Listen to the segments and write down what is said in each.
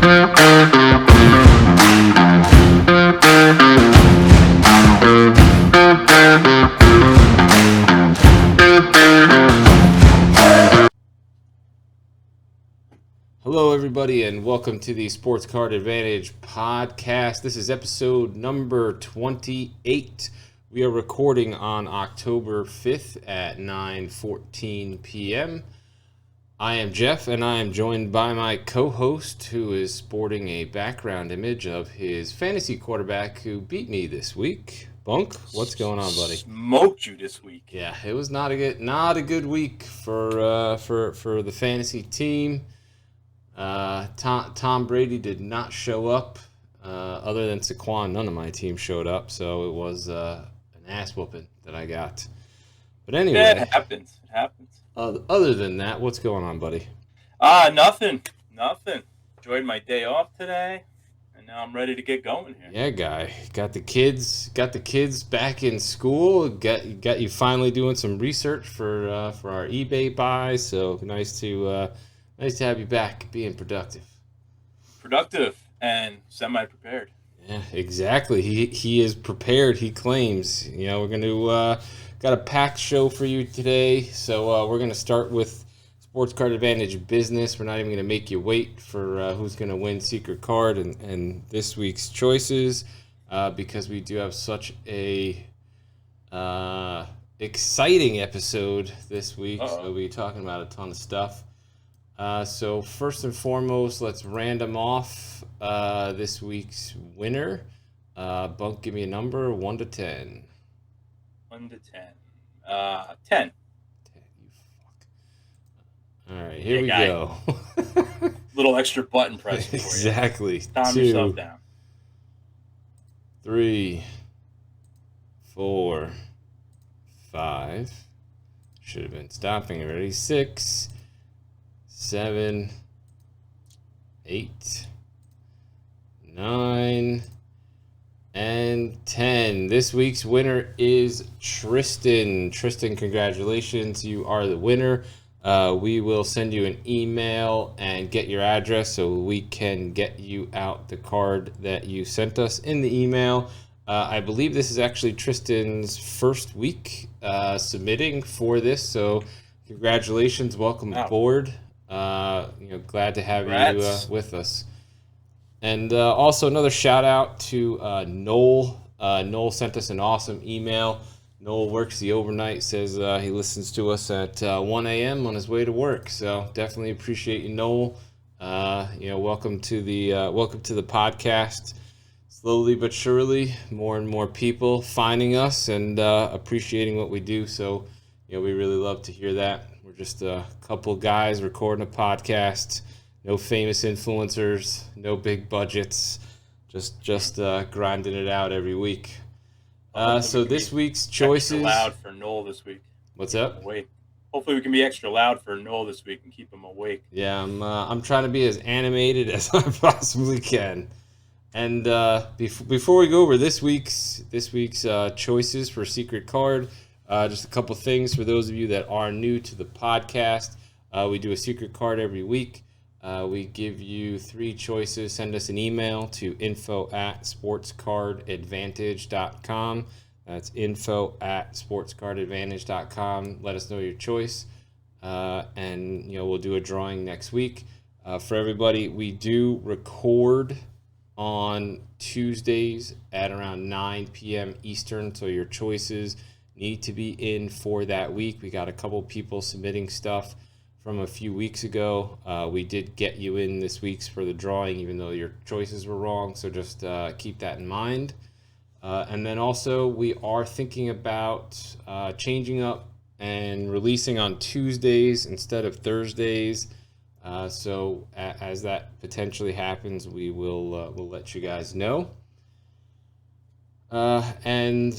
Hello, everybody, and welcome to the Sports Card Advantage podcast. This is episode number 28. We are recording on October 5th at 9:14 p.m. I am Jeff, and I am joined by my co-host, who is sporting a background image of his fantasy quarterback who beat me this week. Bunk, what's going on, buddy? Smoked you this week. Yeah, it was not a good week for the fantasy team. Tom Brady did not show up. Other than Saquon, none of my team showed up, so it was an ass whooping that I got. But anyway, yeah, it happens. Other than that, what's going on, buddy? Nothing. Enjoyed my day off today, and now I'm ready to get going here. Yeah, guy, got the kids back in school. Got you finally doing some research for our eBay buys. So nice to have you back, being productive. Productive and semi-prepared. Yeah, exactly. He is prepared, he claims. You know, we're going to got a packed show for you today. So we're going to start with Sports Card Advantage business. We're not even going to make you wait for who's going to win Secret Card and this week's choices because we do have such a exciting episode this week. So we'll be talking about a ton of stuff. So first and foremost, let's random off this week's winner. Bunk, give me a number, 1 to 10. 1 to 10. 10. You fuck. All right, here we go. Little extra button press for exactly. You. Calm yourself down. 3, 4, 5. Should have been stopping already. 6, 7, 8, 9, and 10. This week's winner is Tristan. Tristan, congratulations. You are the winner. We will send you an email and get your address so we can get you out the card that you sent us in the email. I believe this is actually Tristan's first week submitting for this, so congratulations. Welcome aboard. Glad to have you with us. And also another shout out to Noel. Noel sent us an awesome email. Noel works the overnight, says he listens to us at 1 a.m. on his way to work. So definitely appreciate you, Noel. Welcome to the podcast. Slowly but surely, more and more people finding us and appreciating what we do. So we really love to hear that. We're just a couple guys recording a podcast. No famous influencers, no big budgets, just grinding it out every week. So this week's choices. Extra loud for Noel this week. What's up? Wait. Hopefully we can be extra loud for Noel this week and keep him awake. Yeah, I'm trying to be as animated as I possibly can. And before we go over this week's choices for Secret Card, just a couple things for those of you that are new to the podcast. We do a Secret Card every week. We give you 3 choices. Send us an email to info@sportscardadvantage.com. That's info@sportscardadvantage.com. Let us know your choice, and we'll do a drawing next week. For everybody, we do record on Tuesdays at around 9 p.m. Eastern, so your choices need to be in for that week. We got a couple people submitting stuff from a few weeks ago. We did get you in this week's for the drawing, even though your choices were wrong, so just keep that in mind. And then also, we are thinking about changing up and releasing on Tuesdays instead of Thursdays. So as that potentially happens, we'll let you guys know. And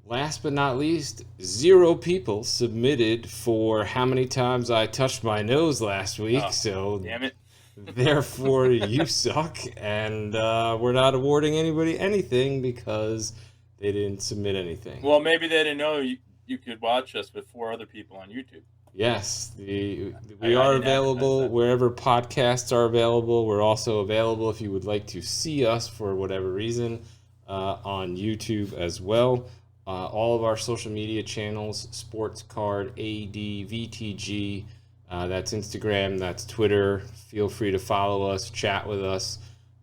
last but not least, 0 people submitted for how many times I touched my nose last week. So damn it. Therefore, you suck, and we're not awarding anybody anything because they didn't submit anything. Well, maybe they didn't know you could watch us with 4 other people on YouTube. Yes, we I are didn't advertise available that. wherever podcasts are available. We're also available if you would like to see us for whatever reason on YouTube as well. All of our social media channels, Sports Card, ADVTG, that's Instagram, that's Twitter. Feel free to follow us, chat with us.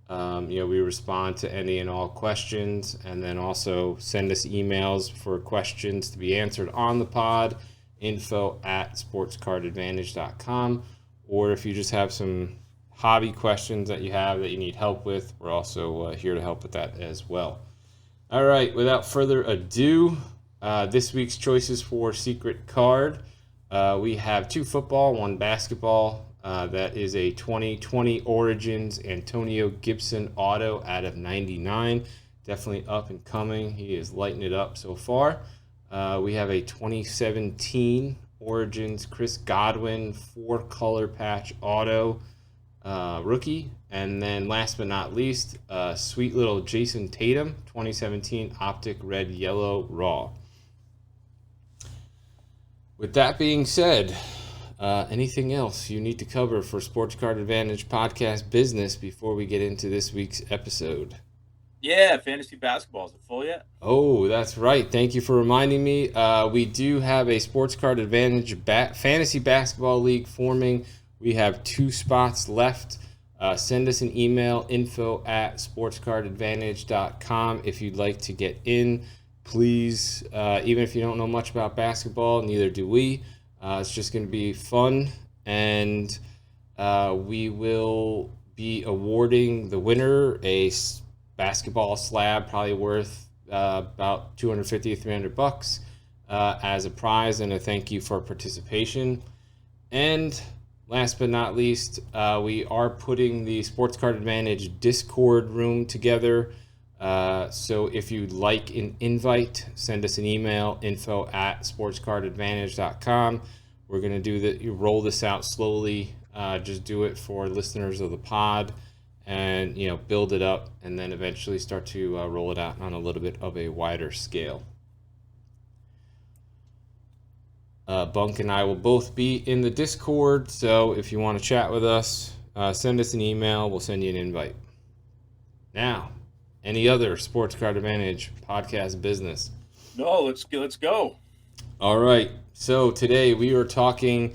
We respond to any and all questions, and then also send us emails for questions to be answered on the pod, info@sportscardadvantage.com. Or if you just have some hobby questions that you have that you need help with, we're also here to help with that as well. All right, without further ado, this week's choices for Secret Card. We have 2 football, 1 basketball. That is a 2020 Origins Antonio Gibson auto out of 99. Definitely up and coming. He is lighting it up so far. We have a 2017 Origins Chris Godwin 4-color patch auto rookie. And then last but not least, sweet little Jason Tatum 2017 Optic Red Yellow Raw. With that being said, anything else you need to cover for Sports Card Advantage podcast business before we get into this week's episode? Yeah, fantasy basketball. Is it full yet? Oh, that's right. Thank you for reminding me. We do have a Sports Card Advantage fantasy basketball league forming. We have 2 spots left. Send us an email, info@sportscardadvantage.com if you'd like to get in. Please, even if you don't know much about basketball, neither do we. It's just going to be fun, and we will be awarding the winner a basketball slab, probably worth about $250 to $300 as a prize and a thank you for participation. And last but not least, we are putting the Sports Card Advantage Discord room together. So if you'd like an invite, send us an email, info@sportscardadvantage.com. We're going to roll this out slowly. Just do it for listeners of the pod and, build it up and then eventually start to roll it out on a little bit of a wider scale. Bunk and I will both be in the Discord, so if you want to chat with us, send us an email. We'll send you an invite. Now, any other Sports Card Advantage podcast business? No, let's go. All right. So today we are talking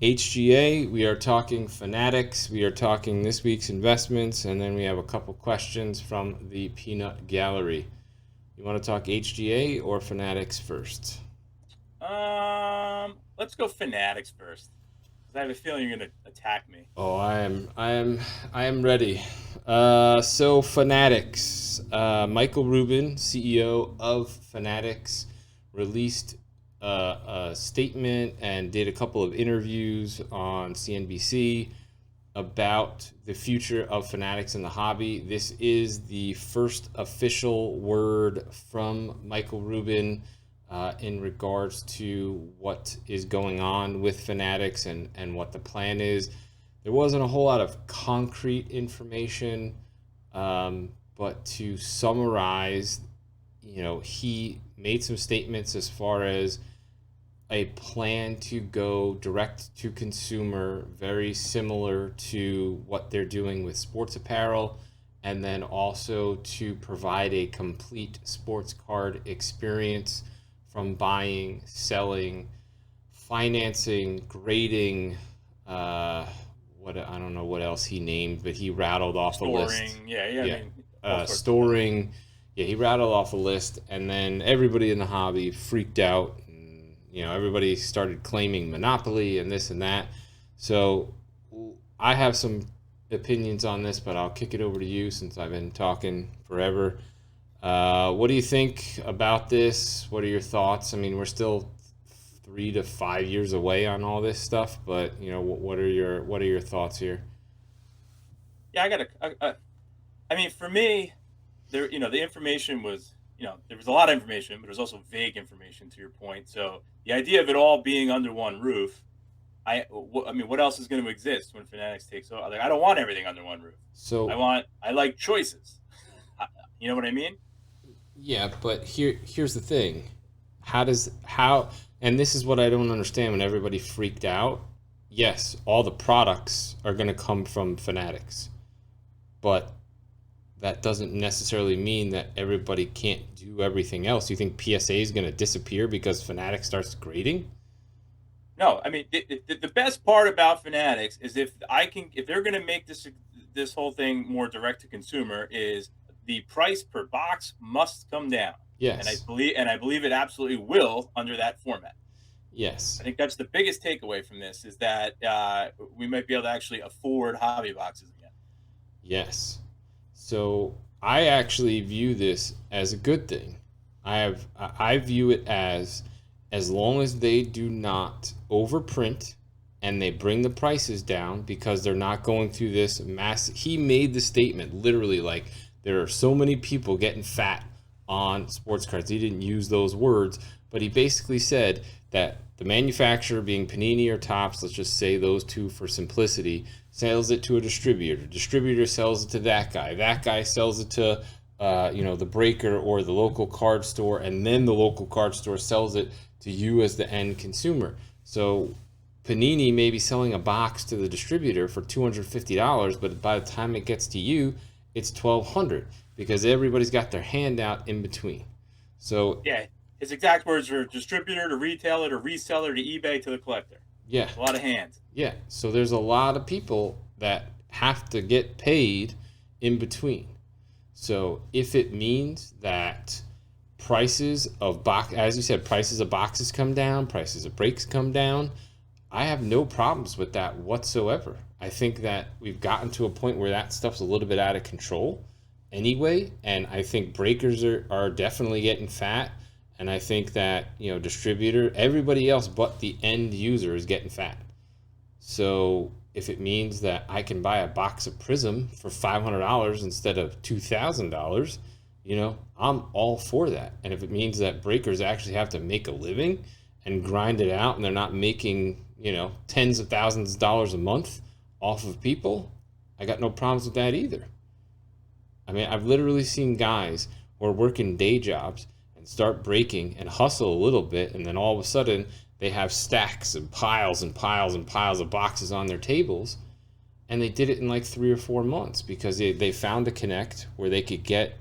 HGA, we are talking Fanatics, we are talking this week's investments, and then we have a couple questions from the Peanut Gallery. You want to talk HGA or Fanatics first? Let's go Fanatics first. I have a feeling you're gonna attack me. Oh, I am ready. So Fanatics, Michael Rubin, CEO of Fanatics, released a statement and did a couple of interviews on CNBC about the future of Fanatics in the hobby. This is the first official word from Michael Rubin in regards to what is going on with Fanatics and what the plan is. There wasn't a whole lot of concrete information, but to summarize, he made some statements as far as a plan to go direct to consumer, very similar to what they're doing with sports apparel, and then also to provide a complete sports card experience from buying, selling, financing, grading, I don't know what else he named, but he rattled off a list. Storing. Yeah, he rattled off a list, and then everybody in the hobby freaked out. And, everybody started claiming monopoly and this and that. So I have some opinions on this, but I'll kick it over to you since I've been talking forever. What do you think about this? What are your thoughts? I mean, we're still 3 to 5 years away on all this stuff, but what are your thoughts here? Yeah, I mean, for me, the information was, there was a lot of information, but there was also vague information, to your point. So the idea of it all being under one roof, I mean, what else is going to exist when Fanatics takes over? Like, I don't want everything under one roof. So I like choices. You know what I mean? Yeah, but here's the thing. And this is what I don't understand when everybody freaked out. Yes, all the products are going to come from Fanatics, but that doesn't necessarily mean that everybody can't do everything else. You think PSA is going to disappear because Fanatics starts grading? No, I mean the best part about Fanatics is if they're going to make this whole thing more direct to consumer, is the price per box must come down, and Yes. I believe it absolutely will under that format. Yes. I think that's the biggest takeaway from this, is that we might be able to actually afford hobby boxes again. Yes. So I actually view this as a good thing. I view it as long as they do not overprint and they bring the prices down, because they're not going through this mass. He made the statement literally like, there are so many people getting fat on sports cards. He didn't use those words, but he basically said that the manufacturer, being Panini or Topps, let's just say those two for simplicity, sells it to a distributor. Distributor sells it to that guy. That guy sells it to the breaker or the local card store, and then the local card store sells it to you as the end consumer. So Panini may be selling a box to the distributor for $250, but by the time it gets to you, it's $1,200, because everybody's got their hand out in between. So Yeah, his exact words were distributor to retailer to reseller to eBay to the collector. yeah, A lot of hands. yeah. So there's a lot of people that have to get paid in between. So if it means that prices of box, as you said, prices of boxes come down, prices of breaks come down, I have no problems with that whatsoever. I think that we've gotten to a point where that stuff's a little bit out of control anyway, and I think breakers are definitely getting fat, and I think that, distributor, everybody else but the end user is getting fat. So if it means that I can buy a box of Prism for $500 instead of $2,000, I'm all for that. And if it means that breakers actually have to make a living and grind it out, and they're not making, tens of thousands of dollars a month off of people, I got no problems with that either. I mean, I've literally seen guys who are working day jobs and start breaking and hustle a little bit, and then all of a sudden they have stacks and piles and piles and piles of boxes on their tables, and they did it in like 3 or 4 months because they found a connect where they could get,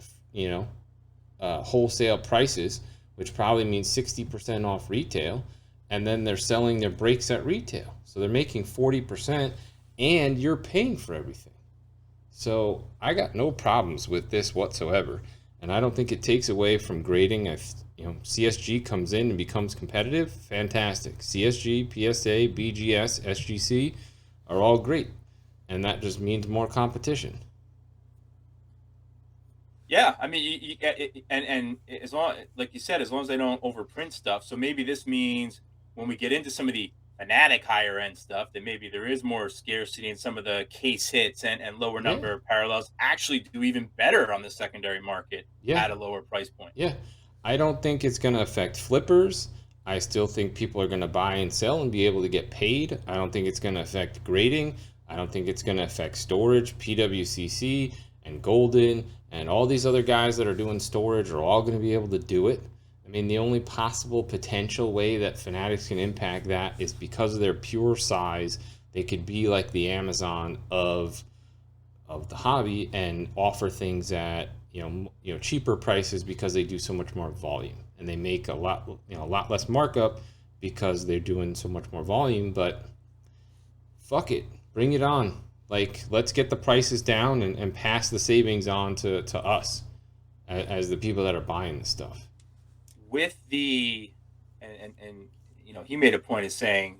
wholesale prices, which probably means 60% off retail, and then they're selling their breaks at retail. So they're making 40%, and you're paying for everything. So I got no problems with this whatsoever, and I don't think it takes away from grading. CSG comes in and becomes competitive, fantastic. CSG, PSA, BGS, SGC are all great, and that just means more competition. Yeah, I mean, and as long, like you said, as long as they don't overprint stuff. So maybe this means when we get into some of the Fanatic higher end stuff, that maybe there is more scarcity, and some of the case hits and lower Yeah, number of parallels actually do even better on the secondary market yeah, at a lower price point. yeah. I don't think it's going to affect flippers. I still think people are going to buy and sell and be able to get paid. I don't think it's going to affect grading. I don't think it's going to affect storage. PWCC and Golden and all these other guys that are doing storage are all going to be able to do it. I mean, the only possible potential way that Fanatics can impact that is because of their pure size. They could be like the Amazon of the hobby and offer things at cheaper prices because they do so much more volume, and they make a lot less markup because they're doing so much more volume. But fuck it, bring it on. Like, let's get the prices down and pass the savings on to us as the people that are buying this stuff. With the and he made a point of saying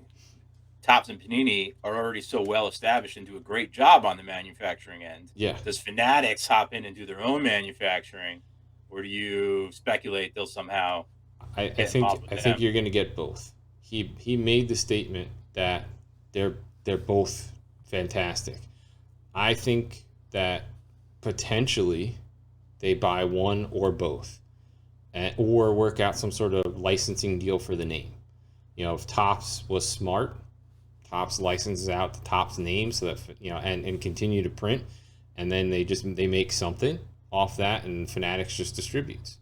Topps and Panini are already so well established and do a great job on the manufacturing end. Yeah, Does Fanatics hop in and do their own manufacturing, or do you speculate they'll somehow I get think involved I with think them? you're going to get both. He made the statement that they're both fantastic. I think that potentially they buy one or both, or work out some sort of licensing deal for the name. If Topps was smart, Topps licenses out the Topps name so that and continue to print, and then they make something off that, and Fanatics just distributes.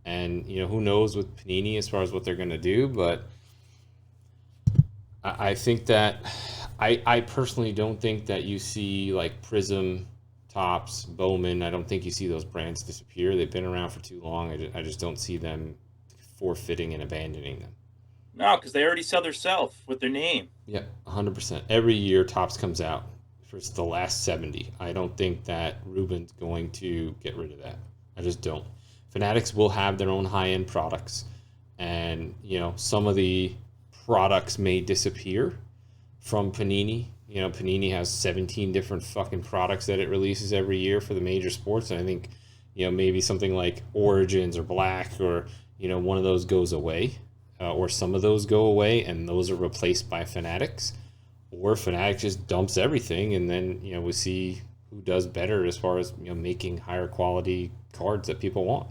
And who knows with Panini as far as what they're going to do, but I think that I personally don't think that you see like Prism, Tops, Bowman. I don't think you see those brands disappear. They've been around for too long. I just don't see them forfeiting and abandoning them. No, because they already sell their self with their name. Yep, 100%. Every year Tops comes out for the last 70. I don't think that Ruben's going to get rid of that. I just don't. Fanatics will have their own high-end products, and some of the products may disappear from Panini. Panini has 17 different fucking products that it releases every year for the major sports, and I think maybe something like Origins or Black or one of those goes away, or some of those go away, and those are replaced by Fanatics, or Fanatics just dumps everything, and then we see who does better as far as making higher quality cards that people want.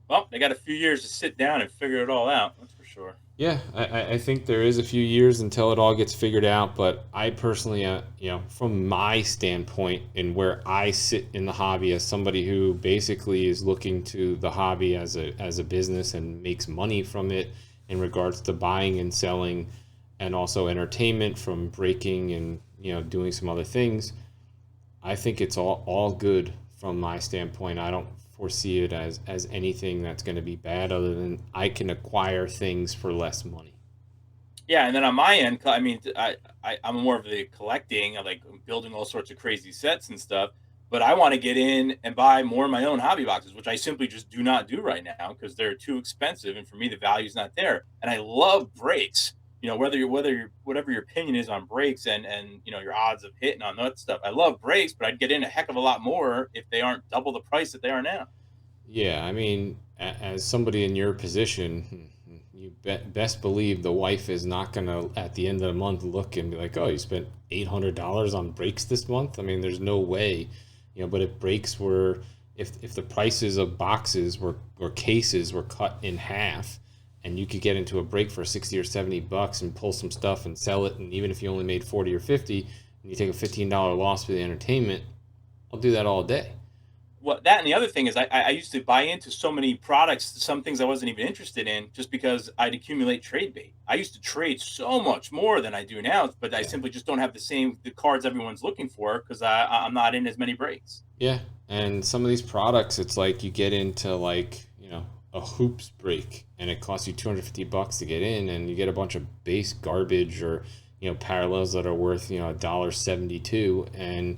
Well, they got a few years to sit down and figure it all out. That's for sure. Yeah, I think there is a few years until it all gets figured out, but I personally, from my standpoint and where I sit in the hobby as somebody who basically is looking to the hobby as a business and makes money from it in regards to buying and selling and also entertainment from breaking and, doing some other things, I think it's all good from my standpoint. I don't foresee it as anything that's going to be bad other than I can acquire things for less money. Yeah, and then on my end, I mean, I'm more of the collecting. I like building all sorts of crazy sets and stuff. But I want to get in and buy more of my own hobby boxes, which I simply just do not do right now because they're too expensive, and for me, the value's not there. And I love breaks. Whatever your opinion is on breaks and your odds of hitting on that stuff. I love breaks, but I'd get in a heck of a lot more if they aren't double the price that they are now. Yeah, I mean, as somebody in your position, you best believe the wife is not going to, at the end of the month, look and be like, oh, you spent $800 on breaks this month? I mean, there's no way, but if breaks were, if the prices of boxes or cases were cut in half, and you could get into a break for 60 or 70 bucks and pull some stuff and sell it, and even if you only made 40 or 50 and you take a $15 loss for the entertainment, I'll do that all day. Well, that and the other thing is I used to buy into so many products, some things I wasn't even interested in, just because I'd accumulate trade bait. I used to trade so much more than I do now, but I Yeah. simply just don't have the cards everyone's looking for because I'm not in as many breaks. Yeah, and some of these products, it's like you get into like, a hoops break and it costs you 250 bucks to get in, and you get a bunch of base garbage or, parallels that are worth, $1.72. And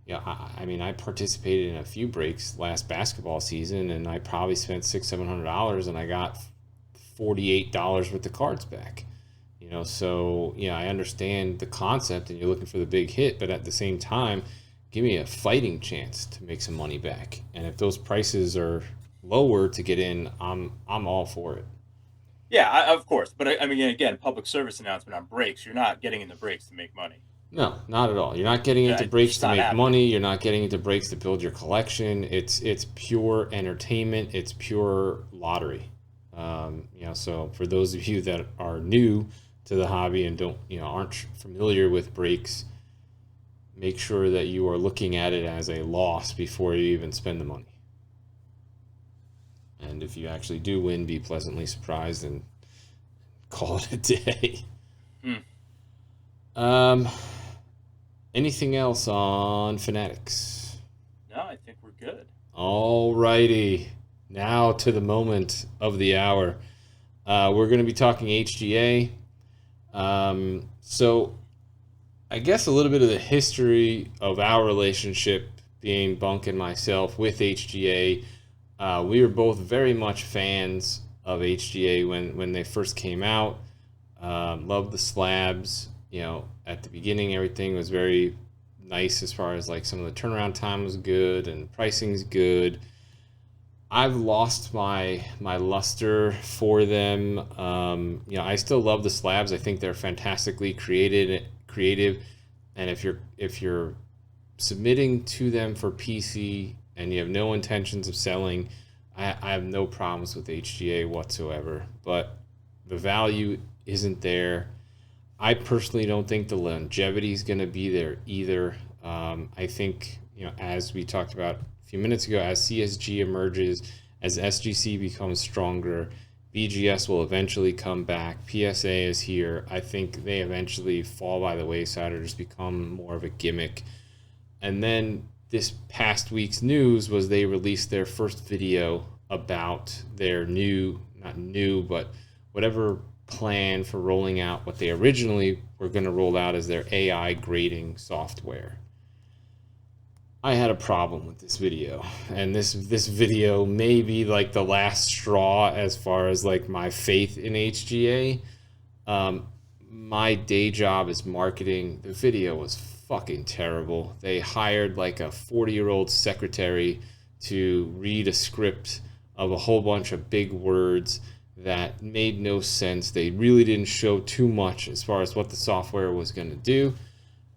I mean, I participated in a few breaks last basketball season, and I probably spent $600-700, and I got $48 worth of cards back. So I understand the concept, and you're looking for the big hit, but at the same time, give me a fighting chance to make some money back. And if those prices are lower to get in, I'm all for it. Yeah, of course. But I mean, again, public service announcement on breaks. You're not getting in the breaks to make money. No, not at all. You're not getting into It's breaks just to not make happening. money. You're not getting into breaks to build your collection. It's pure entertainment. It's pure lottery. So for those of you that are new to the hobby and aren't familiar with breaks, make sure that you are looking at it as a loss before you even spend the money. And if you actually do win, be pleasantly surprised and call it a day. Hmm. Anything else on Fanatics? No, I think we're good. Alrighty. Now to the moment of the hour. We're going to be talking HGA. So I guess a little bit of the history of our relationship, being Bunk and myself, with HGA. We were both very much fans of HGA when they first came out. Loved the slabs. At the beginning, everything was very nice as far as like some of the turnaround time was good and pricing's good. I've lost my luster for them. I still love the slabs. I think they're fantastically creative, and if you're submitting to them for PC and you have no intentions of selling, I have no problems with HGA whatsoever. But the value isn't there. I personally don't think the longevity is going to be there either. I think, as we talked about a few minutes ago, as CSG emerges, as SGC becomes stronger, BGS will eventually come back. PSA is here. I think they eventually fall by the wayside or just become more of a gimmick. And then this past week's news was they released their first video about their not new, but whatever plan for rolling out what they originally were going to roll out as their AI grading software. I had a problem with this video, and this video may be like the last straw as far as like my faith in HGA. My day job is marketing. The video was fucking terrible. They hired like a 40-year-old secretary to read a script of a whole bunch of big words that made no sense. They really didn't show too much as far as what the software was going to do.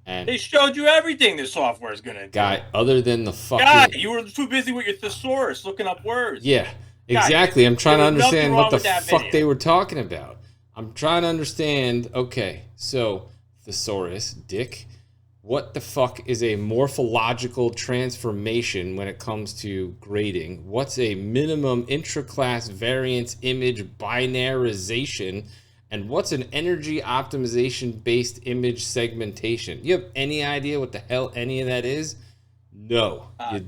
And they showed you everything the software is going to do. Guy, other than the fucking... God, you were too busy with your thesaurus looking up words. Yeah, exactly. I'm trying to understand what the fuck they were talking about. I'm trying to understand, okay, so thesaurus, dick, what the fuck is a morphological transformation when it comes to grading? What's a minimum intraclass variance image binarization? And what's an energy optimization based image segmentation? You have any idea what the hell any of that is? No, you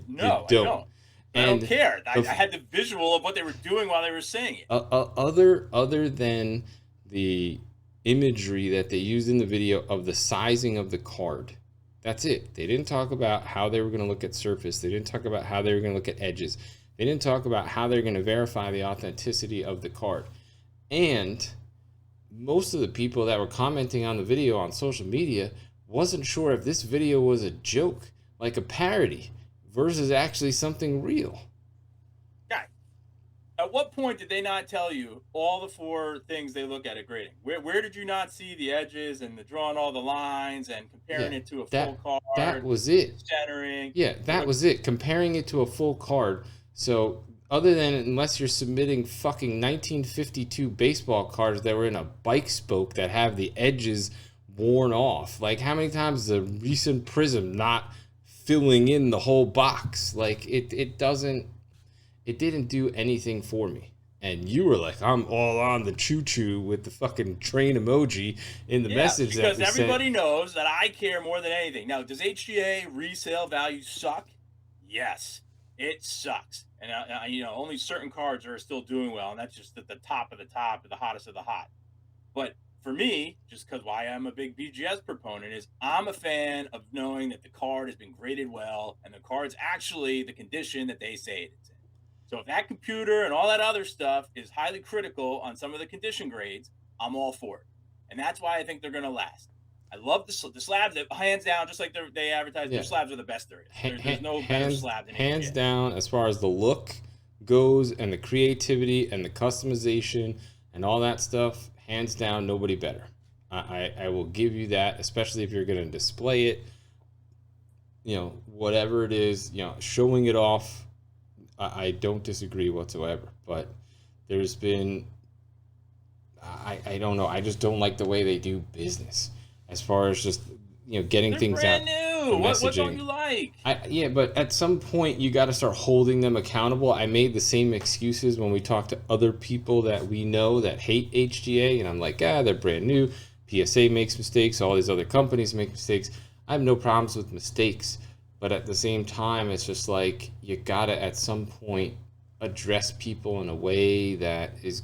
don't. I don't care. I had the visual of what they were doing while they were saying it. Other than the imagery that they used in the video of the sizing of the card. That's it. They didn't talk about how they were going to look at surface. They didn't talk about how they were going to look at edges. They didn't talk about how they're going to verify the authenticity of the card. And most of the people that were commenting on the video on social media wasn't sure if this video was a joke, like a parody, versus actually something real. Guy, at what point did they not tell you all the 4 things they look at grading? Where did you not see the edges and the drawing all the lines and comparing it to a full card? That was it. Centering. Yeah, that was it. Comparing it to a full card. So other than unless you're submitting fucking 1952 baseball cards that were in a bike spoke that have the edges worn off. Like, how many times is a recent prism not filling in the whole box? Like, it didn't do anything for me. And you were like, I'm all on the choo-choo with the fucking train emoji in the message that we sent. Because everybody knows that I care more than anything. Now, does HGA resale value suck? Yes, it sucks. And, only certain cards are still doing well, and that's just at the top of the top, the hottest of the hot. But for me, just because why I'm a big BGS proponent is I'm a fan of knowing that the card has been graded well, and the card's actually the condition that they say it's in. So if that computer and all that other stuff is highly critical on some of the condition grades, I'm all for it. And that's why I think they're going to last. I love the slabs, hands down, just like they advertise, their slabs are the best there is. There's no better slab than hands down, as far as the look goes and the creativity and the customization and all that stuff, hands down, nobody better. I will give you that, especially if you're going to display it, whatever it is, showing it off. I don't disagree whatsoever, but there's been, I don't know, I just don't like the way they do business as far as just, getting things out. New. What don't you like? Yeah, but at some point you got to start holding them accountable. I made the same excuses when we talk to other people that we know that hate HGA, and I'm like, they're brand new. PSA makes mistakes. All these other companies make mistakes. I have no problems with mistakes. But at the same time, it's just like you gotta at some point address people in a way that is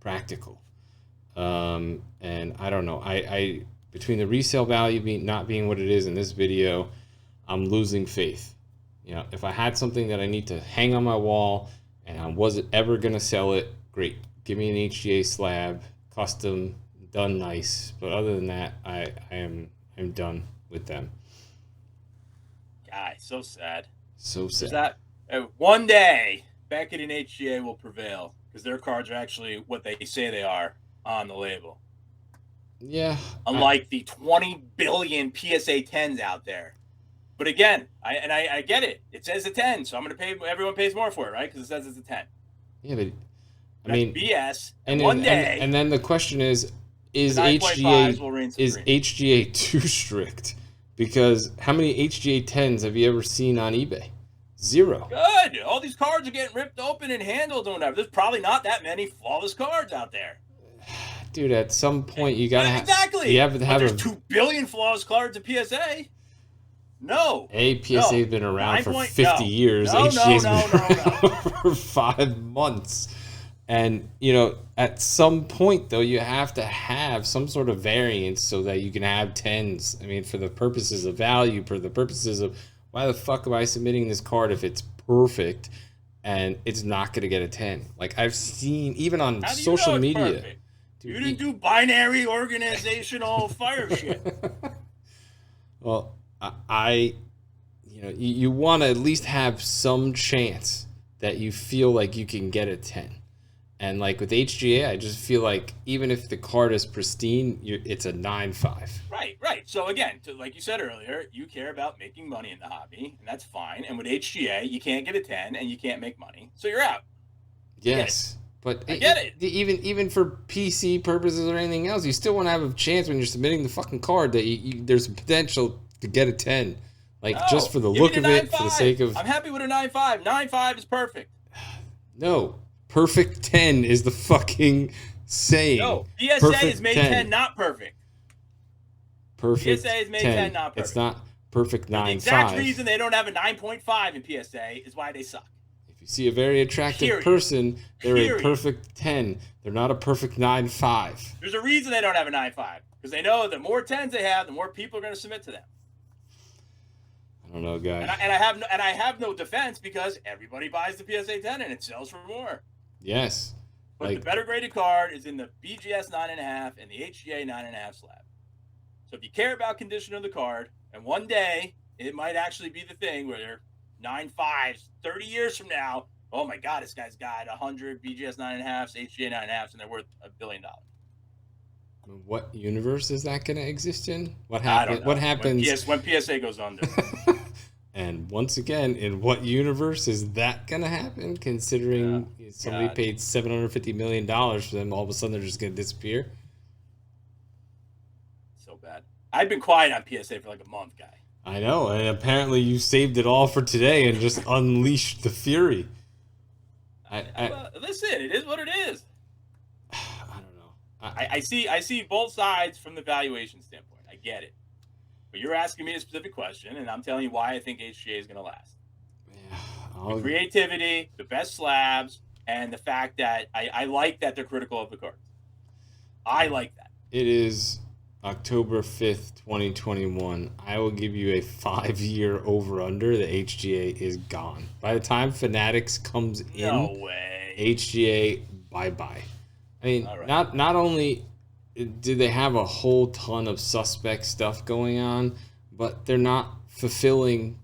practical. And I don't know. I between the resale value not being what it is in this video, I'm losing faith. If I had something that I need to hang on my wall and I wasn't ever gonna sell it, great. Give me an HGA slab, custom, done nice. But other than that, I'm done with them. Guy, so sad. So sad. One day, Beckett and HGA will prevail because their cards are actually what they say they are on the label. Yeah. Unlike the 20 billion PSA 10s out there. But again, I get it. It says a 10, so I'm going to pay. Everyone pays more for it, right? Because it says it's a 10. Yeah, but that's BS. And one day, and then the question is HGA too strict? Because how many HGA 10s have you ever seen on eBay? Zero. Good. All these cards are getting ripped open and handled and whatever. There's probably not that many flawless cards out there. Dude, at some point you gotta exactly. You have to have but there's 2 billion flawless cards at PSA. No. PSA's been around for 50 years. HGA's been around for 5 months. And, at some point, though, you have to have some sort of variance so that you can have 10s. I mean, for the purposes of value, for the purposes of why the fuck am I submitting this card if it's perfect and it's not going to get a 10? Like, I've seen, even on social media. Perfect? Dude, you didn't do binary organizational fire shit. Well, you want to at least have some chance that you feel like you can get a 10. And like with HGA, I just feel like even if the card is pristine, it's a 9.5. Right. So again, like you said earlier, you care about making money in the hobby, and that's fine. And with HGA, you can't get a 10 and you can't make money, so you're out. Yes. But I get it. Even for PC purposes or anything else, you still want to have a chance when you're submitting the fucking card that there's a potential to get a 10. Like, just for the look of it, for the sake of... I'm happy with a 9.5. 9.5 is perfect. No. Perfect 10 is the fucking saying. No. PSA perfect is made 10, not perfect. Perfect PSA is made 10, not perfect. It's not perfect 9.5. The exact reason they don't have a 9.5 in PSA is why they suck. If you see a very attractive person, they're a perfect 10. They're not a perfect 9.5. There's a reason they don't have a 9.5. Because they know the more 10s they have, the more people are going to submit to them. I don't know, guy. And I have no defense because everybody buys the PSA 10 and it sells for more. Yes. But the better graded card is in the BGS 9.5 and the HGA 9.5 slab. So if you care about condition of the card, and one day it might actually be the thing where they're 9.5s 30 years from now, oh my God, this guy's got 100 BGS 9.5s, HGA 9.5s, and they're worth $1 billion. What universe is that going to exist in? What happens when PSA goes under? And once again, in what universe is that going to happen? Considering somebody paid $750 million for them, all of a sudden they're just going to disappear. So bad. I've been quiet on PSA for like a month, guy. I know, and apparently you saved it all for today and just unleashed the fury. Listen, it is what it is. I don't know. I see both sides from the valuation standpoint. I get it. But you're asking me a specific question, and I'm telling you why I think HGA is going to last. The creativity, the best slabs, and the fact that I like that they're critical of the cards. I like that. It is October 5th, 2021. I will give you a 5-year over-under. The HGA is gone. By the time Fanatics comes in, no way. HGA, bye-bye. I mean, not only do they have a whole ton of suspect stuff going on, but they're not fulfilling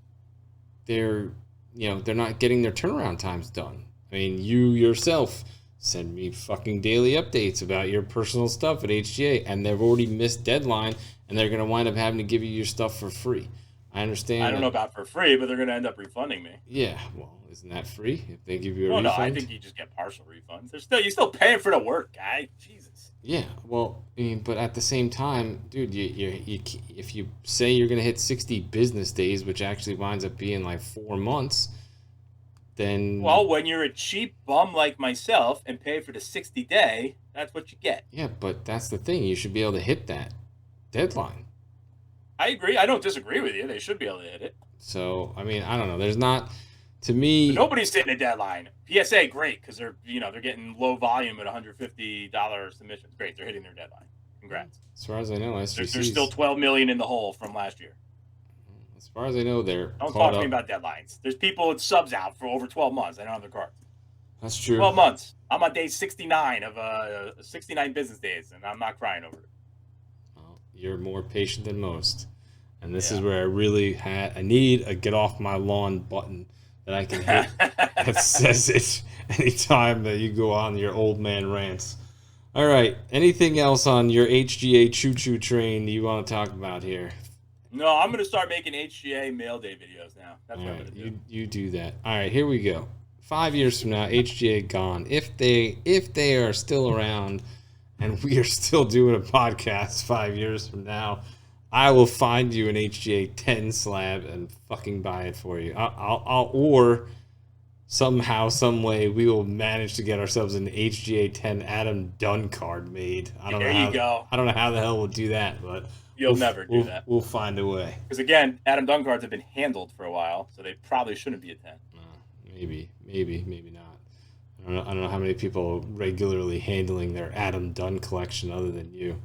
they're not getting their turnaround times done. I mean, you yourself send me fucking daily updates about your personal stuff at HGA, and they've already missed deadline, and they're going to wind up having to give you your stuff for free. I understand. I don't know about for free, but they're going to end up refunding me. Yeah, well, isn't that free if they give you a refund? No, I think you just get partial refunds. You're still paying for the work, guy. Jesus. Yeah, well, I mean, but at the same time, dude, you if you say you're going to hit 60 business days, which actually winds up being like 4 months, then... Well, when you're a cheap bum like myself and pay for the 60-day, that's what you get. Yeah, but that's the thing. You should be able to hit that deadline. I agree. I don't disagree with you. They should be able to hit it. So, I mean, I don't know. There's not... To me... But nobody's hitting a deadline. PSA, great, because they're getting low volume at $150 submissions. Great, they're hitting their deadline. Congrats. As far as I know, SGC's... They're still $12 million in the hole from last year. As far as I know, they're Don't talk to me about deadlines. There's people with subs out for over 12 months. I don't have their cards. That's true. 12 months. I'm on day 69 of 69 business days, and I'm not crying over it. Well, you're more patient than most. And this is where I need a get off my lawn button that I can hit that says it anytime that you go on your old man rants. All right. Anything else on your HGA choo-choo train you want to talk about here? No, I'm going to start making HGA mail day videos now. That's what I'm going to do. You do that. All right, here we go. 5 years from now, HGA gone. If they are still around and we are still doing a podcast 5 years from now, I will find you an HGA 10 slab and fucking buy it for you. Or somehow, some way, we will manage to get ourselves an HGA 10 Adam Dunn card made. There you go. I don't know how the hell we'll do that, but You'll never do that. We'll find a way. Because again, Adam Dunn cards have been handled for a while, so they probably shouldn't be a 10. Maybe not. I don't know how many people are regularly handling their Adam Dunn collection other than you.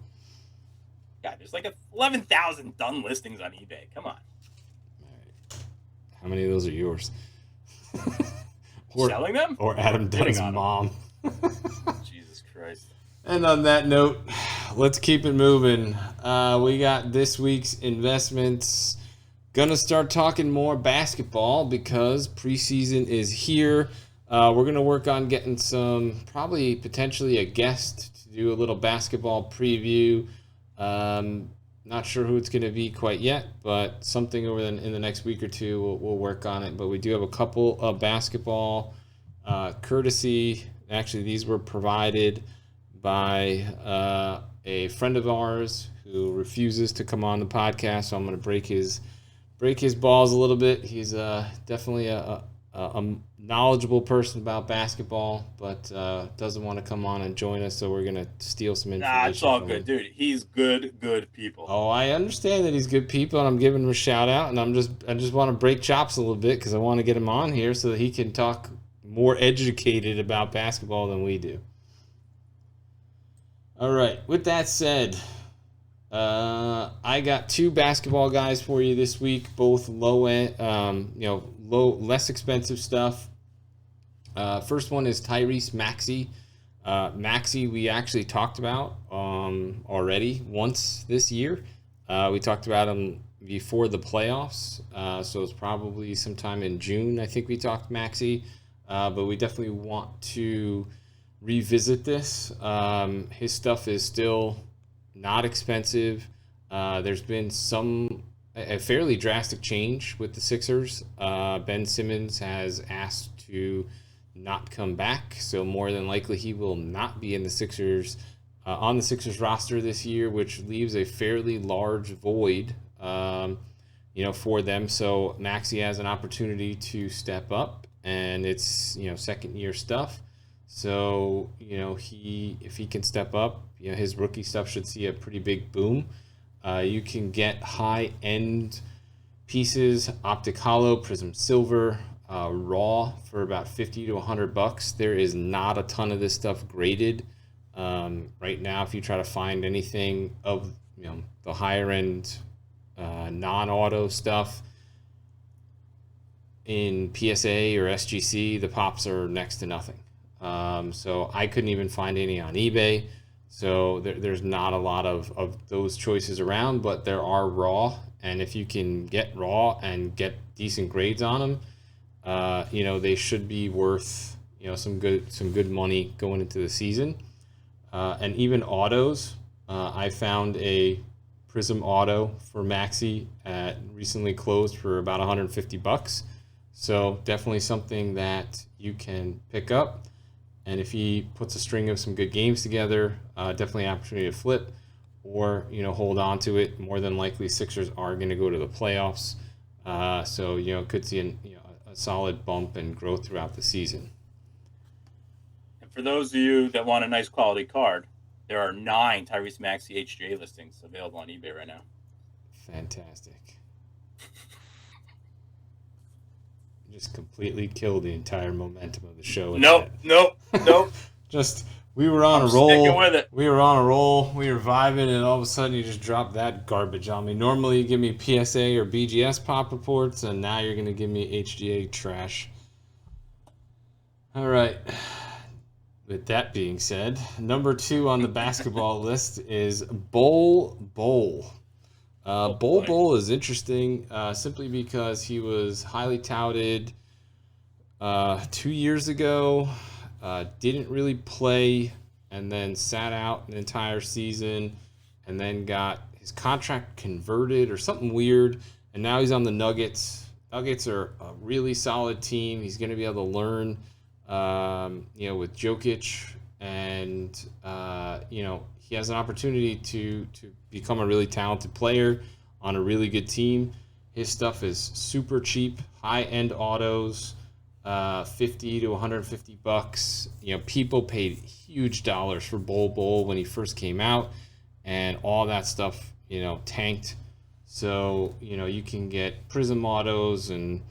God, there's like 11,000 Dunn listings on eBay. Come on. All right. How many of those are yours? Selling them? Or Adam Dunn's mom. Jesus Christ. And on that note, let's keep it moving. We got this week's investments. Gonna start talking more basketball because preseason is here. We're gonna work on getting probably potentially a guest to do a little basketball preview. Not sure who it's gonna be quite yet, but something in the next week or two we'll work on it. But we do have a couple of basketball courtesy. Actually, these were provided by a friend of ours who refuses to come on the podcast, so I'm going to break his balls a little bit. He's definitely a knowledgeable person about basketball, but doesn't want to come on and join us, so we're going to steal some information. Nah, it's all good, dude. He's good people. Oh, I understand that he's good people, and I'm giving him a shout out, and I just want to break chops a little bit because I want to get him on here so that he can talk more educated about basketball than we do. All right. With that said, I got two basketball guys for you this week, both low end, less expensive stuff. First one is Tyrese Maxey. Maxey, we actually talked about already once this year. We talked about him before the playoffs, so it's probably sometime in June. I think we talked Maxey, but we definitely want to revisit this. His stuff is still not expensive. There's been a fairly drastic change with the Sixers. Ben Simmons has asked to not come back, so more than likely he will not be in the Sixers on the Sixers roster this year, which leaves a fairly large void for them. So Maxey has an opportunity to step up, and it's second year stuff. So, if he can step up, his rookie stuff should see a pretty big boom. You can get high-end pieces, Optic Hollow, Prism Silver, raw for about $50 to $100. There is not a ton of this stuff graded. Right now, if you try to find anything of, the higher-end non-auto stuff in PSA or SGC, the pops are next to nothing. So I couldn't even find any on eBay. So there's not a lot of those choices around, but there are raw. And if you can get raw and get decent grades on them, they should be worth, some good money going into the season. And even autos, I found a Prism auto for Maxey recently closed for about $150. So definitely something that you can pick up. And if he puts a string of some good games together, definitely an opportunity to flip or, hold on to it. More than likely, Sixers are going to go to the playoffs. So, could see a solid bump and growth throughout the season. And for those of you that want a nice quality card, there are 9 Tyrese Maxey HGA listings available on eBay right now. Fantastic. Just completely killed the entire momentum of the show. Nope. Just we were on a roll. Sticking with it. We were on a roll. We were vibing, and all of a sudden you just dropped that garbage on me. Normally you give me PSA or BGS pop reports, and now you're gonna give me HGA trash. All right. With that being said, number 2 on the basketball list is Bol Bol. Bol is interesting simply because he was highly touted 2 years ago, didn't really play, and then sat out an entire season, and then got his contract converted or something weird, and now he's on the Nuggets. Nuggets are a really solid team. He's going to be able to learn, with Jokic, and he has an opportunity to become a really talented player. on a really good team. His stuff is super cheap, high-end autos, 50 to 150 bucks. People paid huge dollars for Bull when he first came out, and all that stuff, tanked. So, you can get Prism autos and,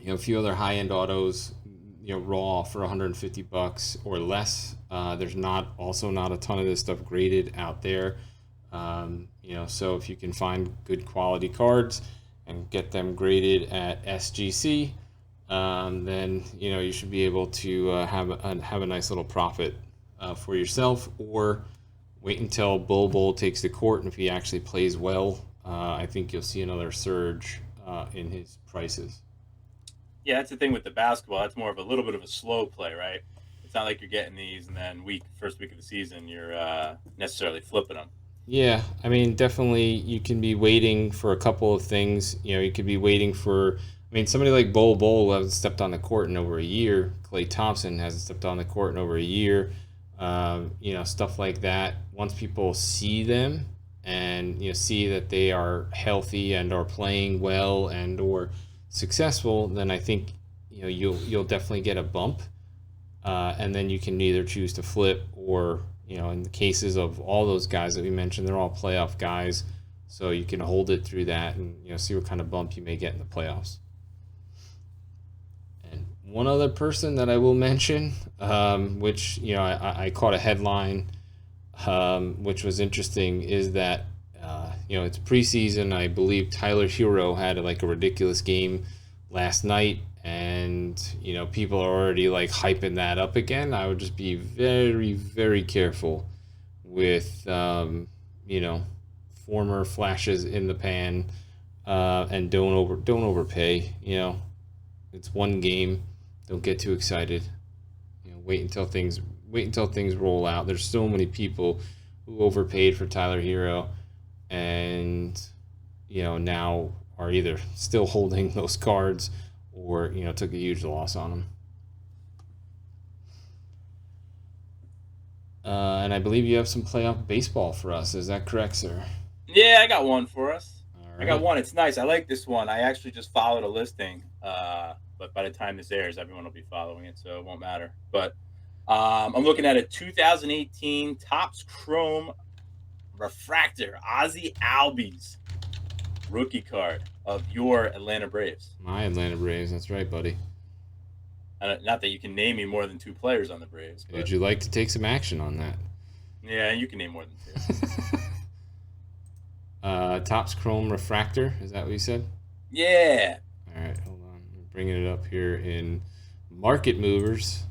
a few other high-end autos, raw for 150 bucks or less. There's not a ton of this stuff graded out there. So if you can find good quality cards and get them graded at SGC, then you should be able to have a nice little profit for yourself, or wait until Bull takes the court, and if he actually plays well, I think you'll see another surge in his prices. Yeah, that's the thing with the basketball. That's more of a little bit of a slow play, right? It's not like you're getting these and then first week of the season you're necessarily flipping them. Yeah, I mean, definitely you can be waiting for a couple of things. You could be waiting for, somebody like Bull who hasn't stepped on the court in over a year. Klay Thompson hasn't stepped on the court in over a year. Stuff like that. Once people see them and see that they are healthy and are playing well and or successful, then I think you'll definitely get a bump, and then you can either choose to flip or, in the cases of all those guys that we mentioned, they're all playoff guys, so you can hold it through that and see what kind of bump you may get in the playoffs. And one other person that I will mention, which I caught a headline, which was interesting, is that it's preseason. I believe Tyler Hero had a ridiculous game last night, and people are already hyping that up again. I would just be very, very careful with former flashes in the pan, and don't overpay. It's one game. Don't get too excited. Wait until things roll out. There's so many people who overpaid for Tyler Hero, and now are either still holding those cards or took a huge loss on them. And I believe you have some playoff baseball for us. Is that correct, sir? Yeah, I got one for us. All I got right. one. It's nice. I like this one. I actually just followed a listing, but by the time this airs, everyone will be following it, so it won't matter. But I'm looking at a 2018 Topps Chrome Refractor Ozzie Albies rookie card of your Atlanta Braves. My Atlanta Braves. That's right, buddy. Not that you can name me more than two players on the Braves. But, Would you like to take some action on that? yeah, you can name more than two. Topps Chrome Refractor. Is that what you said? Yeah. All right, hold on. I'm bringing it up here in Market Movers.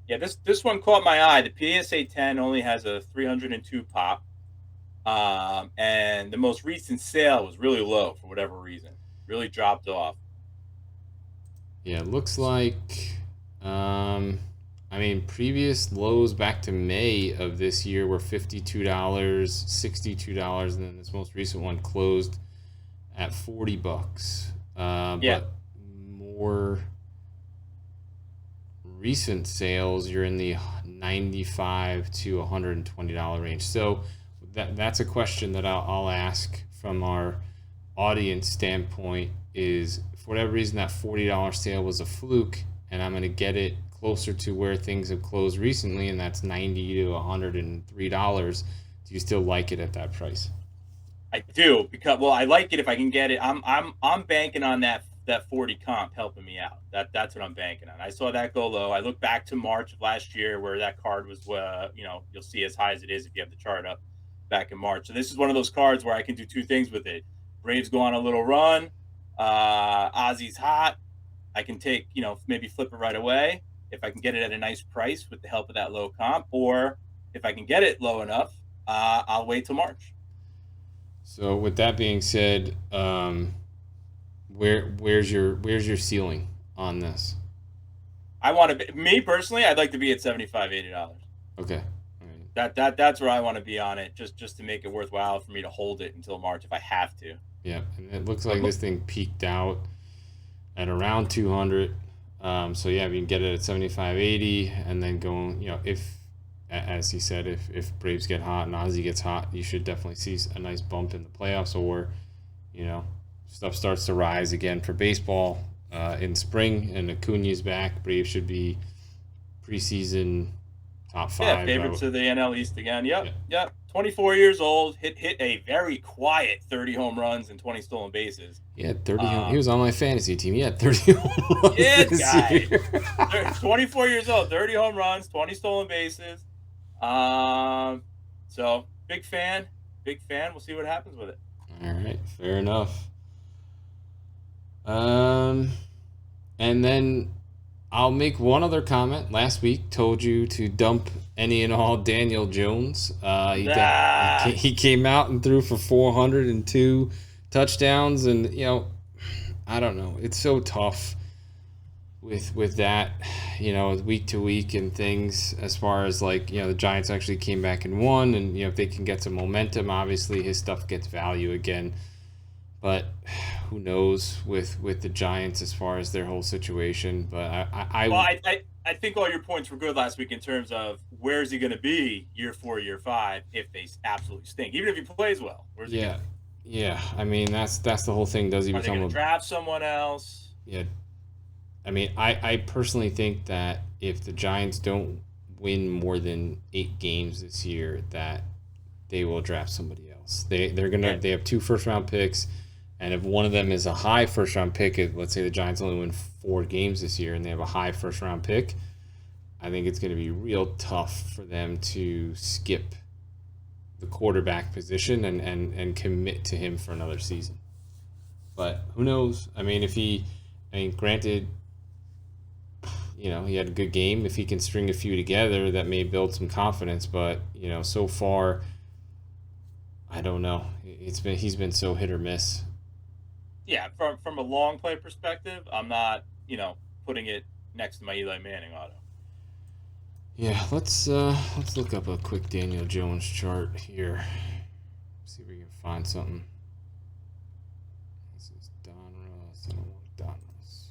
Yeah, this one caught my eye. The PSA 10 only has a 302 pop. And the most recent sale was really low for whatever reason. Really dropped off. Yeah, it looks like, previous lows back to May of this year were $52, $62, and then this most recent one closed at $40. Yeah. But more recent sales, you're in the $95 to $120 range. So that's a question that I'll ask from our audience standpoint is, for whatever reason, that $40 sale was a fluke, and I'm going to get it closer to where things have closed recently, and that's $90 to $103. Do you still like it at that price? I do, because I like it if I can get it. I'm banking on that 40 comp helping me out. That's what I'm banking on. I saw that go low. I look back to March of last year where that card was you'll see as high as it is if you have the chart up back in March. So this is one of those cards where I can do two things with it. Braves go on a little run. Ozzie's hot. I can take, maybe flip it right away if I can get it at a nice price with the help of that low comp, or if I can get it low enough, I'll wait till March. So with that being said, where's your ceiling on this? I want to be, me personally, I'd like to be at $75, $80. Okay. That's where I want to be on it, just to make it worthwhile for me to hold it until March if I have to. Yeah, and it looks like this thing peaked out at around 200. So yeah, we can get it at 75, 80, and then going, if as he said, if Braves get hot and Ozzy gets hot, you should definitely see a nice bump in the playoffs, or stuff starts to rise again for baseball in spring, and Acuna's back. Braves should be preseason top 5. Yeah, favorites of the NL East again. Yep. 24 years old, hit a very quiet 30 home runs and 20 stolen bases. He had 30 he was on my fantasy team. He had 30 home runs this year. 24 years old, 30 home runs, 20 stolen bases. So big fan. We'll see what happens with it. All right, fair enough. And then I'll make one other comment. Last week, told you to dump any and all Daniel Jones. He came out and threw for 402 touchdowns, and I don't know. It's so tough with that, week to week and things. As far as the Giants actually came back and won, and if they can get some momentum, obviously his stuff gets value again. But who knows with the Giants as far as their whole situation. But I think all your points were good last week in terms of where is he going to be year 4, year 5 if they absolutely stink, even if he plays well. Where's he gonna be? Yeah. I mean that's the whole thing. Does he Are become they gonna draft someone else? Yeah. I mean, I personally think that if the Giants don't win more than 8 games this year, that they will draft somebody else. They have 2 first-round picks. And if one of them is a high first-round pick, let's say the Giants only win 4 games this year and they have a high first-round pick, I think it's going to be real tough for them to skip the quarterback position and commit to him for another season. But who knows? I mean, granted, he had a good game. If he can string a few together, that may build some confidence. But, so far, I don't know. He's been so hit or miss. Yeah, from a long play perspective, I'm not, putting it next to my Eli Manning auto. Yeah, let's look up a quick Daniel Jones chart here. See if we can find something. This is Donruss. I don't want Donruss.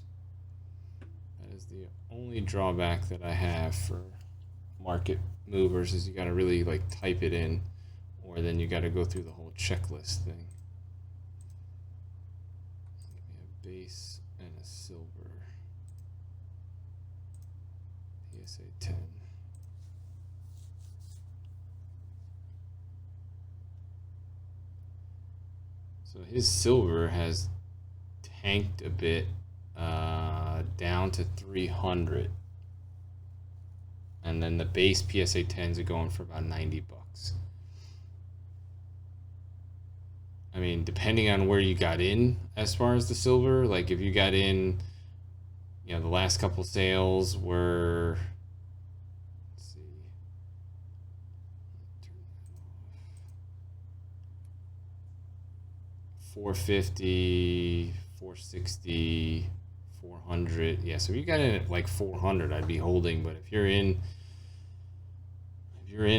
That is the only drawback that I have for market movers is you got to really type it in, or then you got to go through the whole checklist thing. Base and a silver. PSA 10. So his silver has tanked a bit, down to 300. And then the base PSA 10s are going for about $90. I mean, depending on where you got in as far as the silver, if you got in, the last couple sales were, let's see, $450, $460, $400. Yeah, so if you got in at $400, I'd be holding. But if you're in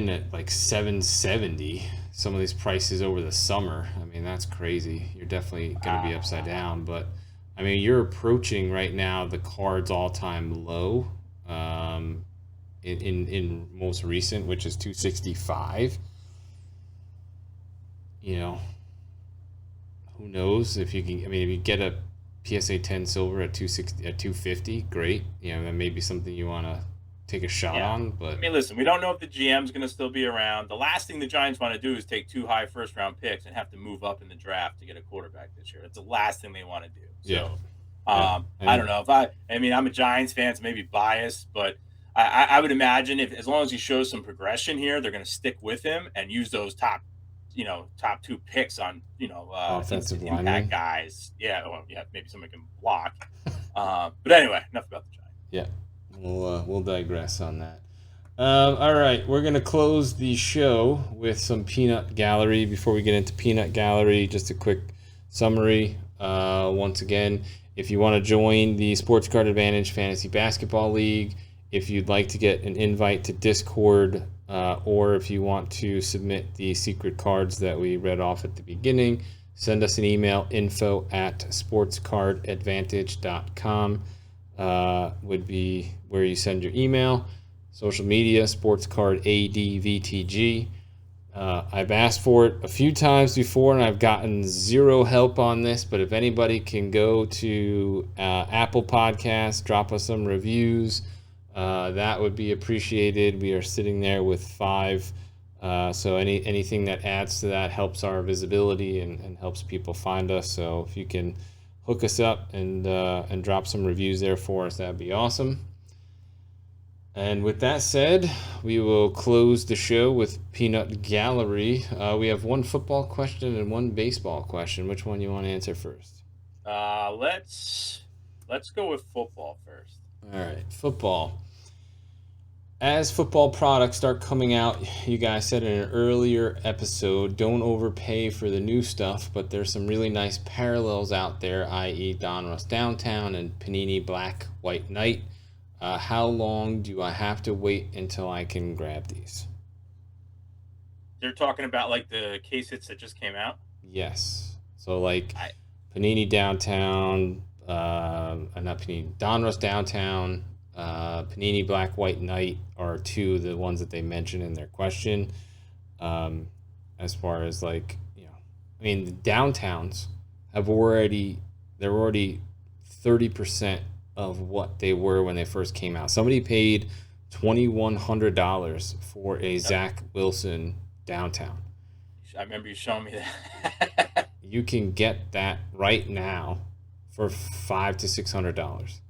at $770, some of these prices over the summer, I mean, that's crazy. You're definitely going to be upside down. But I mean, you're approaching right now the Cards all-time low in most recent, which is 265. Who knows if you can? I mean, if you get a PSA 10 silver at 250, great. That may be something you want to take a shot on. But I mean, listen, we don't know if the GM's going to still be around. The last thing the Giants want to do is take 2 high first-round picks and have to move up in the draft to get a quarterback this year. That's the last thing they want to do. So, I don't know. I'm a Giants fan, so maybe biased, but I would imagine as long as he shows some progression here, they're going to stick with him and use those top 2 picks on, offensive impact guys. Maybe somebody can block. But anyway, enough about the Giants. Yeah. We'll digress on that. All right, we're going to close the show with some Peanut Gallery. Before we get into Peanut Gallery, just a quick summary. Once again, if you want to join the Sports Card Advantage Fantasy Basketball League, if you'd like to get an invite to Discord, or if you want to submit the secret cards that we read off at the beginning, send us an email, info@sportscardadvantage.com. Would be where you send your email. Social media, sports card ADVTG. I've asked for it a few times before and I've gotten zero help on this, but if anybody can go to Apple Podcasts, drop us some reviews, that would be appreciated. We are sitting there with 5, so anything that adds to that helps our visibility and helps people find us. So if you can hook us up and drop some reviews there for us, that'd be awesome. And with that said, we will close the show with Peanut Gallery. We have one football question and one baseball question. Which one you want to answer first? Let's go with football first. All right, football. As football products start coming out, you guys said in an earlier episode, don't overpay for the new stuff, but there's some really nice parallels out there, i.e. Donruss Downtown and Panini Black White Knight. How long do I have to wait until I can grab these? They're talking about like the case hits that just came out? Yes. So like Panini Downtown, not Panini, Donruss Downtown, Panini Black White Knight are 2 of the ones that they mentioned in their question. As far as like, I mean, the Downtowns they're already 30% of what they were when they first came out. Somebody paid $2,100 for a Zach Wilson Downtown. I remember you showing me that. You can get that right now for $500 to $600.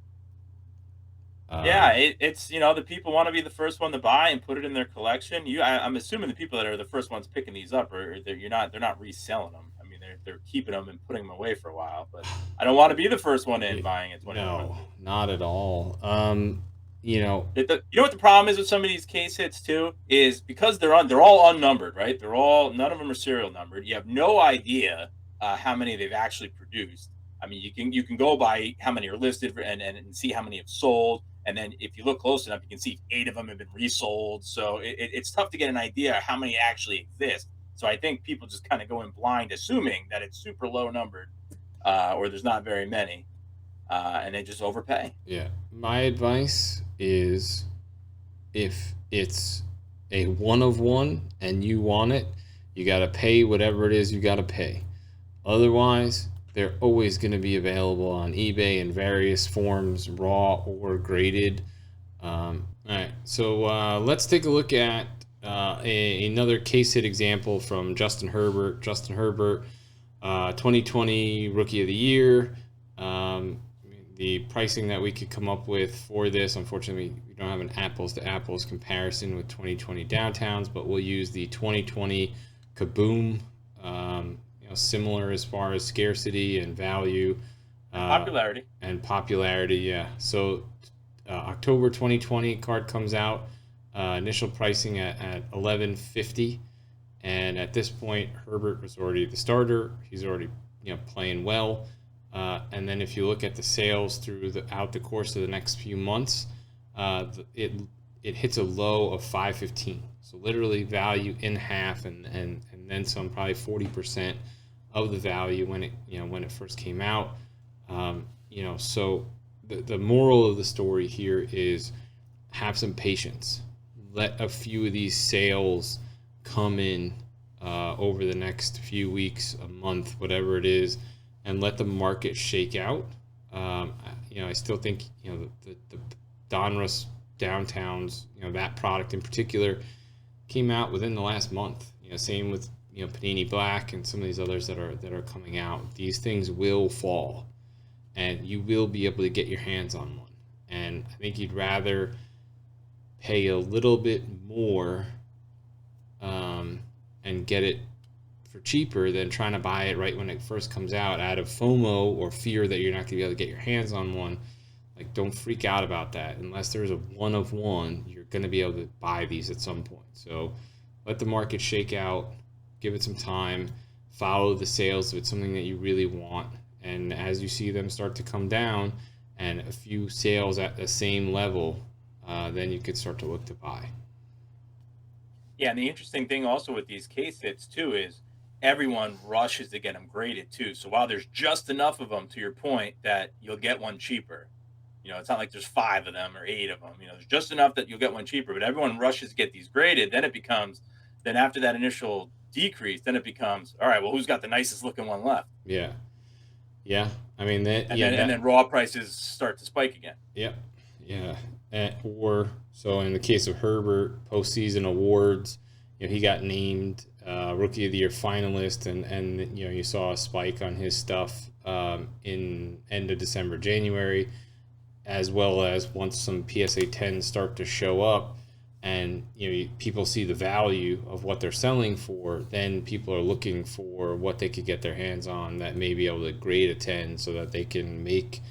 Yeah, it's the people want to be the first one to buy and put it in their collection. I'm assuming the people that are the first ones picking these up they're not reselling them. I mean, they're keeping them and putting them away for a while. But I don't want to be the first one in buying it. No, not at all. You know what the problem is with some of these case hits too is because they're all unnumbered, right? None of them are serial numbered. You have no idea how many they've actually produced. I mean, you can go by how many are listed and see how many have sold. And then if you look close enough, you can see 8 of them have been resold. So it's tough to get an idea how many actually exist. So I think people just kind of go in blind, assuming that it's super low numbered or there's not very many, and they just overpay. Yeah. My advice is if it's a 1 of 1 and you want it, you got to pay whatever it is you got to pay. Otherwise, they're always going to be available on eBay in various forms, raw or graded. All right, so let's take a look at another case hit example from Justin Herbert. Justin Herbert, 2020 Rookie of the Year. The pricing that we could come up with for this, unfortunately, we don't have an apples-to-apples comparison with 2020 Downtowns, but we'll use the 2020 Kaboom. Similar as far as scarcity and value, popularity, yeah. So October 2020 card comes out, initial pricing at $11.50, and at this point Herbert was already the starter. He's already playing well, and then if you look at the sales throughout the course of the next few months, it hits a low of $5.15. So literally value in half, and then some, probably 40% of the value when it first came out. So the moral of the story here is have some patience. Let a few of these sales come in over the next few weeks, a month, whatever it is, and let the market shake out. I still think the Donruss Downtowns, that product in particular, came out within the last month. Same with Panini Black and some of these others that are coming out. These things will fall, and you will be able to get your hands on one. And I think you'd rather pay a little bit more and get it for cheaper than trying to buy it right when it first comes out of FOMO or fear that you're not going to be able to get your hands on one. Like, don't freak out about that. Unless there's a 1 of 1, you're going to be able to buy these at some point. So let the market shake out. Give it some time. Follow the sales if it's something that you really want. And as you see them start to come down and a few sales at the same level, then you could start to look to buy. Yeah, and the interesting thing also with these case hits too is everyone rushes to get them graded too. So while there's just enough of them, to your point, that you'll get one cheaper, It's not like there's 5 of them or 8 of them. There's just enough that you'll get one cheaper, but everyone rushes to get these graded. Then after that initial decrease, then it becomes, all right, well, who's got the nicest looking one left? Yeah. Yeah. I mean, that, And yeah, then and then raw prices start to spike again. Yep. Yeah. Or so in the case of Herbert, postseason awards, he got named Rookie of the Year finalist, and you saw a spike on his stuff in end of December, January, as well as once some PSA 10s start to show up, and people see the value of what they're selling for, then people are looking for what they could get their hands on that may be able to grade a 10 so that they can make,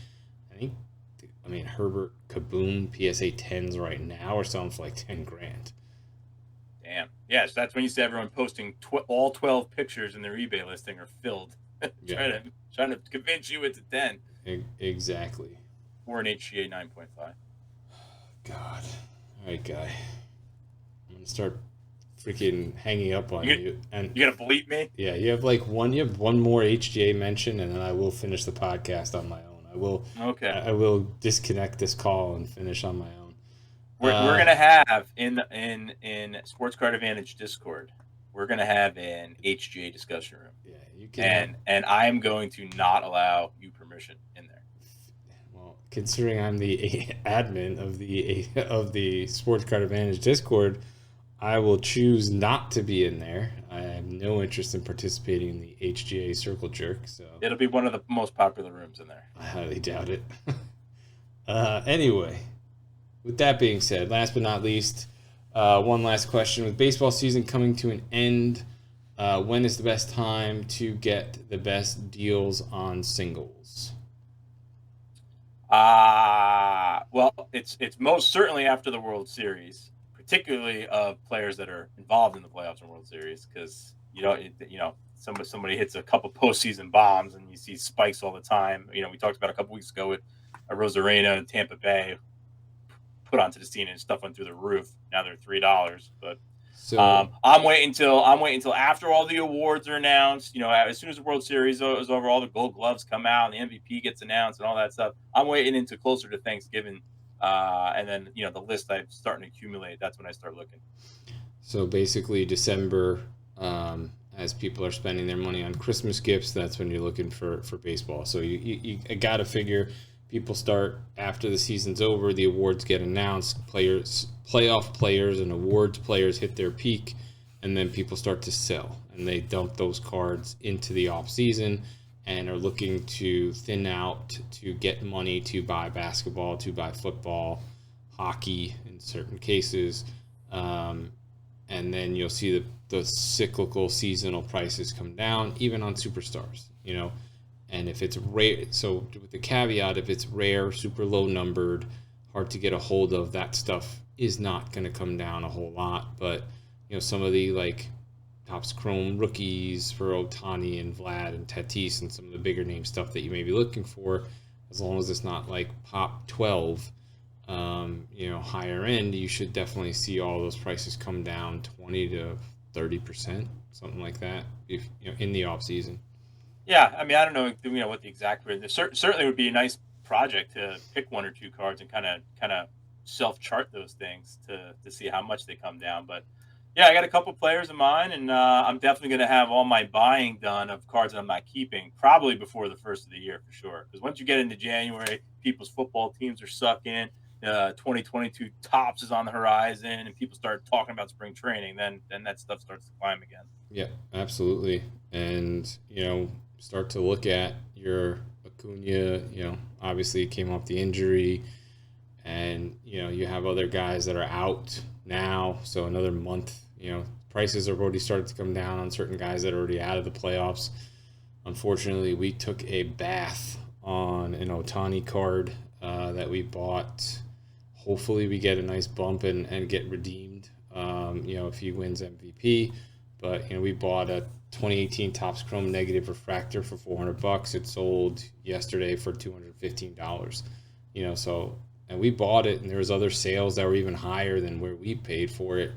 I mean, Herbert Kaboom PSA 10s right now are selling for like 10 grand. Damn. Yes, that's when you see everyone posting all 12 pictures in their eBay listing are filled. Yeah. trying to convince you it's a 10. Exactly. Or an HGA 9.5. God. All right, guy. I'm going to start freaking hanging up on you. And you're going to bleep me? Yeah, you have one more HGA mention, and then I will finish the podcast on my own. I will disconnect this call and finish on my own. We're gonna have in Sports Card Advantage Discord, we're gonna have an HGA discussion room. Yeah, you can. And I am going to not allow you permission in there. Well, considering I'm the admin of the Sports Card Advantage Discord, I will choose not to be in there. I have no interest in participating in the HGA Circle Jerk. So it'll be one of the most popular rooms in there. I highly doubt it. Anyway, with that being said, last but not least, one last question. With baseball season coming to an end, when is the best time to get the best deals on singles? Well, it's most certainly after the World Series, particularly of players that are involved in the playoffs and World Series, because somebody hits a couple postseason bombs and you see spikes all the time. We talked about a couple weeks ago with Rosarena and Tampa Bay put onto the scene and stuff went through the roof. Now they're $3, but so I'm waiting until after all the awards are announced. As soon as the World Series is over, all the Gold Gloves come out, and the MVP gets announced, and all that stuff. I'm waiting until closer to Thanksgiving. And then, the list I'm starting to accumulate, that's when I start looking. So basically December, as people are spending their money on Christmas gifts, that's when you're looking for baseball. So you got to figure people start after the season's over, the awards get announced, playoff players and awards players hit their peak, and then people start to sell, and they dump those cards into the off season and are looking to thin out to get money to buy basketball, to buy football, hockey in certain cases. And then you'll see the cyclical seasonal prices come down, even on superstars, And if it's rare, so with the caveat, if it's rare, super low numbered, hard to get a hold of, that stuff is not going to come down a whole lot. But, some of the Topps Chrome rookies for Ohtani and Vlad and Tatis and some of the bigger name stuff that you may be looking for, as long as it's not pop 12, higher end, you should definitely see all those prices come down 20 to 30%, something like that, if in the off season. Yeah, I mean, I don't know, what the exact rate. Certainly would be a nice project to pick one or two cards and kind of self chart those things to see how much they come down. But yeah, I got a couple players in mind, and I'm definitely going to have all my buying done of cards that I'm not keeping probably before the first of the year for sure. Because once you get into January, people's football teams are sucking. 2022 Topps is on the horizon, and people start talking about spring training. Then that stuff starts to climb again. Yeah, absolutely. And start to look at your Acuna. Obviously came off the injury, and you have other guys that are out now. So another month. Prices have already started to come down on certain guys that are already out of the playoffs. Unfortunately, we took a bath on an Ohtani card that we bought. Hopefully we get a nice bump and get redeemed, if he wins MVP. But, we bought a 2018 Topps Chrome negative refractor for $400. It sold yesterday for $215. And we bought it, and there was other sales that were even higher than where we paid for it.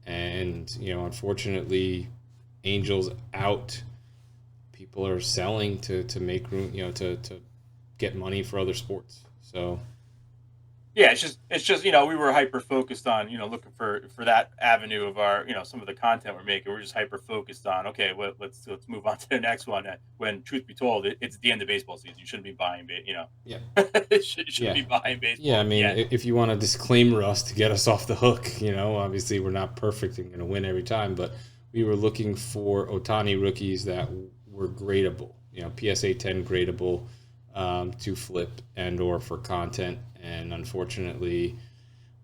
And, unfortunately, Angels out. People are selling to make room, to get money for other sports. So Yeah, it's just we were hyper focused on looking for that avenue of our some of the content we're making. We're just hyper focused on let's move on to the next one. When truth be told, it's the end of baseball season. You shouldn't be buying Yeah. shouldn't be buying Yeah, baseball I mean, yet. if you want to disclaimer us to get us off the hook, obviously we're not perfect and going to win every time, but we were looking for Otani rookies that were gradable, PSA 10 gradable to flip and or for content. And unfortunately,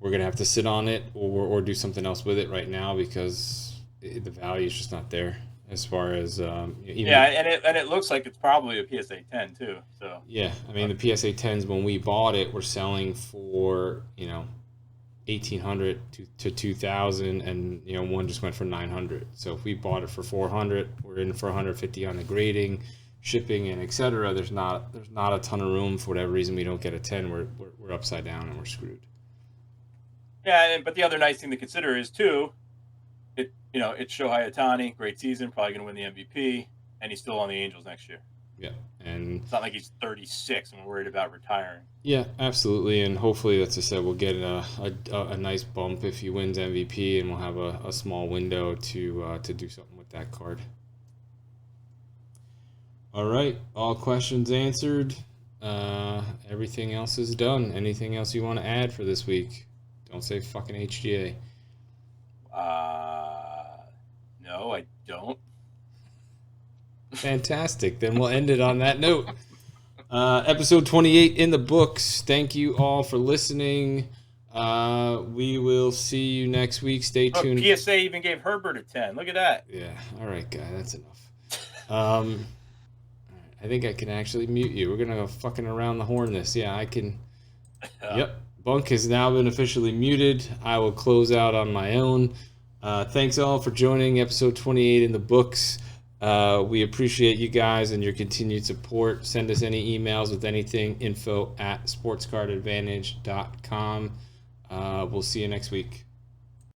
we're going to have to sit on it or do something else with it right now because the value is just not there as far as and it looks like it's probably a PSA 10 too. So yeah, I mean the PSA 10s when we bought it were selling for 1,800 to 2,000, and one just went for 900. So if we bought it for 400, we're in for 150 on the grading, shipping, and etc. There's not a ton of room. For whatever reason we don't get a 10. We're upside down and we're screwed. yeah, but the other nice thing to consider is too, it's Shohei Ohtani, great season, probably going to win the MVP, and he's still on the Angels next year. Yeah, and it's not like he's 36 and we're worried about retiring. Yeah, absolutely, and hopefully, as I said, we'll get a nice bump if he wins MVP, and we'll have a small window to do something with that card. All right, all questions answered. Everything else is done. Anything else you want to add for this week? Don't say fucking HGA. No, I don't. Fantastic. Then we'll end it on that note. Episode 28 in the books. Thank you all for listening. We will see you next week. Stay tuned. PSA even gave Herbert a 10. Look at that. Yeah. All right, guy. That's enough. I think I can actually mute you. We're going to go fucking around the horn this. Yeah, I can. Yep. Bunk has now been officially muted. I will close out on my own. Thanks all for joining episode 28 in the books. We appreciate you guys and your continued support. Send us any emails with anything, info@sportscardadvantage.com. We'll see you next week.